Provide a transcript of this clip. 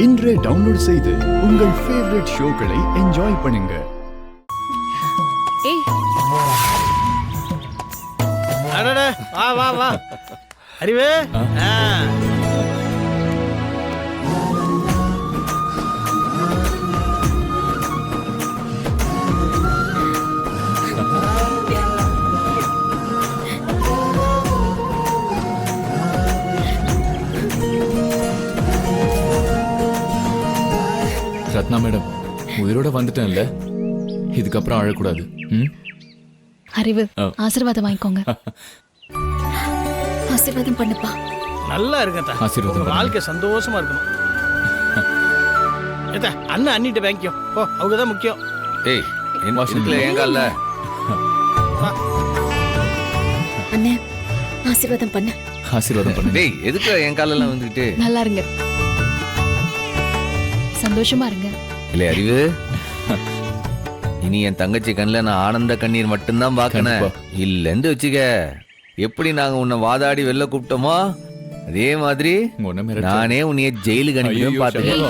இன்றே டவுன்லோட் செய்து உங்கள் ஃபேவரட் ஷோக்களை என்ஜாய் பண்ணுங்க. ஏய் அடடே வா வா வா அறிவு. ரத்னா மேடம், உயிரோட வந்துட்டேன்ல, இதுக்கப்புறம் அழக்கூடாது. அறிவு, ஆசீர்வாதம் வாங்கிக்கோங்க. ஆசீர்வாதம் பண்ணுப்பா. நல்லா இருங்க ஆசீர்வாதம். வாழ்க்கை சந்தோஷமா இருக்கணும். ஏதா அண்ணன் அண்ணிட்ட வாங்கிக்கோ போ, அவங்க தான் முக்கியம். ஏய் என் வாசல்ல ஏங்கல்ல அண்ணே ஆசீர்வாதம் பண்ணு. ஆசீர்வாதம் பண்ணு. டேய் எதுக்கு என் காலெல்லாம் வந்துட்டு? நல்லா இருங்க, சந்தோஷமா இருங்க. இல்ல அறிவு, இனி என் தங்கச்சி கண்ணில் நான் ஆனந்த கண்ணீர் மட்டும்தான் பார்க்கணும். இல்லன்னு வச்சுக்க, எப்படி நாங்க உன்னை வாதாடி வெளில கூப்பிட்டோமோ அதே மாதிரி நானே உன்னைய ஜெயிலுக்கு அனுப்பி பார்த்தேன்.